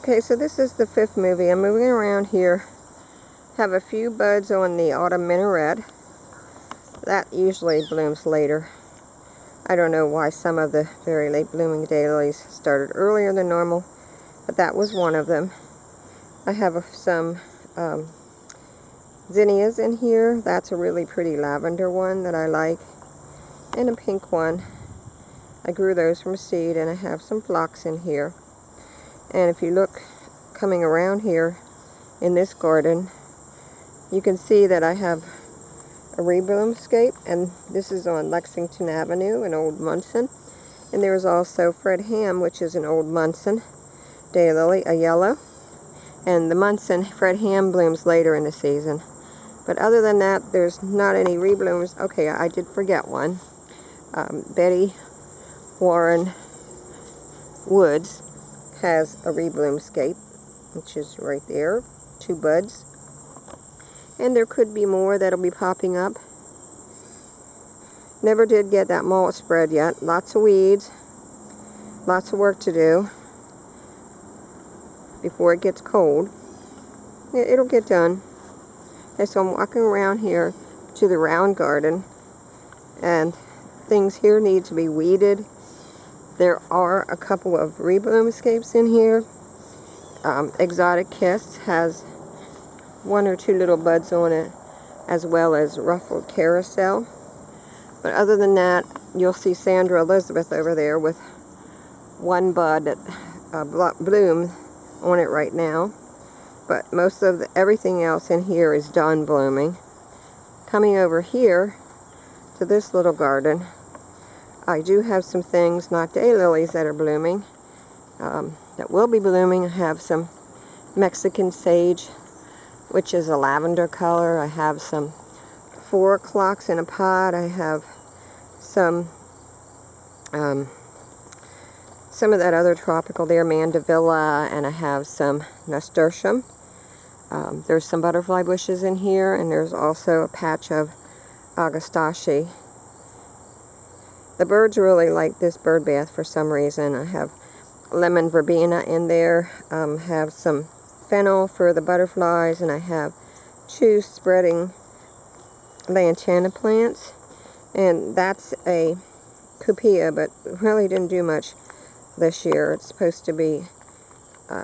Okay, so this is the fifth movie. I'm moving around here. Have a few buds on the autumn minaret. That usually blooms later. I don't know why some of the very late blooming daylilies started earlier than normal, but that was one of them. I have some zinnias in here. That's a really pretty lavender one that I like, and a pink one. I grew those from seed, and I have some phlox in here. And if you look coming around here in this garden, you can see that I have a rebloomscape, and this is on Lexington Avenue in Old Munson. And there's also Fred Ham, which is an Old Munson daylily, a yellow. And the Munson Fred Ham blooms later in the season. But other than that, there's not any reblooms. Okay, I did forget one. Betty Warren Woods has a rebloomscape, which is right there, 2 buds. And there could be more that'll be popping up. Never did get that mulch spread yet. Lots of weeds, lots of work to do before it gets cold. It'll get done. And so I'm walking around here to the round garden, and things here need to be weeded. There are a couple of rebloomscapes in here. Exotic Kiss has 1 or 2 little buds on it, as well as Ruffled Carousel. But other than that, you'll see Sandra Elizabeth over there with 1 bud that bloom on it right now. But most of everything else in here is done blooming. Coming over here to this little garden, I do have some things, not daylilies, that are blooming, that will be blooming. I have some Mexican sage, which is a lavender color. I have some 4 o'clocks in a pot. I have some of that other tropical there, Mandevilla, and I have some nasturtium. There's some butterfly bushes in here, and there's also a patch of Agastache. The birds really like this bird bath for some reason. I have lemon verbena in there, have some fennel for the butterflies, and I have 2 spreading lantana plants. And that's a cupia, but really didn't do much this year. It's supposed to be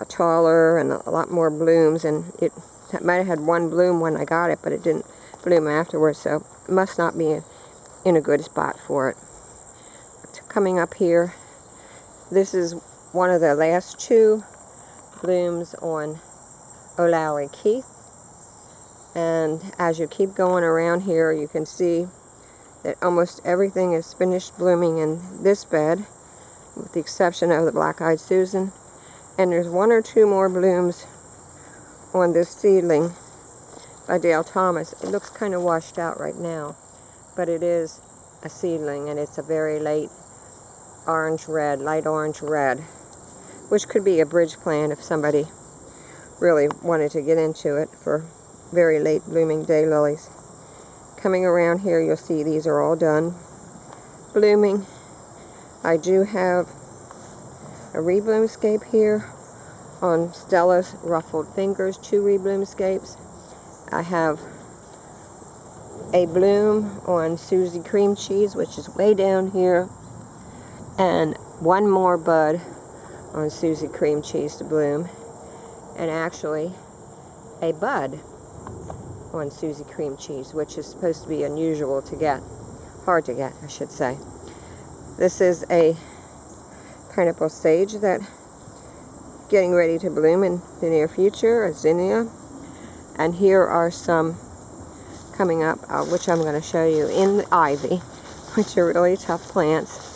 taller and a lot more blooms, and it might have had 1 bloom when I got it, but it didn't bloom afterwards, so it must not be in a good spot for it. Coming up here, this is one of the last 2 blooms on O'Lowry Keith. And as you keep going around here, you can see that almost everything is finished blooming in this bed, with the exception of the Black-Eyed Susan. And there's 1 or 2 more blooms on this seedling by Dale Thomas. It looks kind of washed out right now, but it is a seedling, and it's a very late orange-red, light orange-red, which could be a bridge plant if somebody really wanted to get into it for very late blooming daylilies. Coming around here, you'll see these are all done blooming. I do have a rebloomscape here on Stella's Ruffled Fingers, 2 rebloomscapes. I have a bloom on Susie Cream Cheese, which is way down here, and 1 more bud on Susie Cream Cheese to bloom, and actually a bud on Susie Cream Cheese, which is supposed to be unusual to get, hard to get, I should say. This is a pineapple sage that getting ready to bloom in the near future, a zinnia. And here are some coming up, which I'm going to show you in the ivy, which are really tough plants.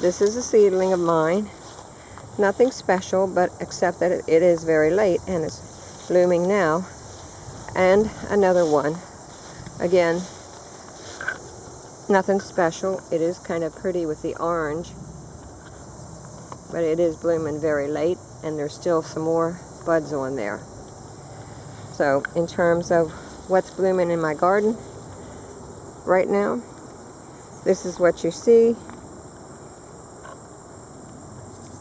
This is a seedling of mine. Nothing special, but except that it is very late and it's blooming now. And another one. Again, nothing special. It is kind of pretty with the orange, but it is blooming very late, and there's still some more buds on there. So in terms of what's blooming in my garden right now, this is what you see.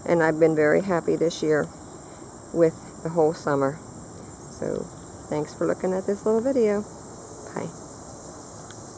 And I've been very happy this year. with the whole summer. So thanks for looking at this little video. Bye.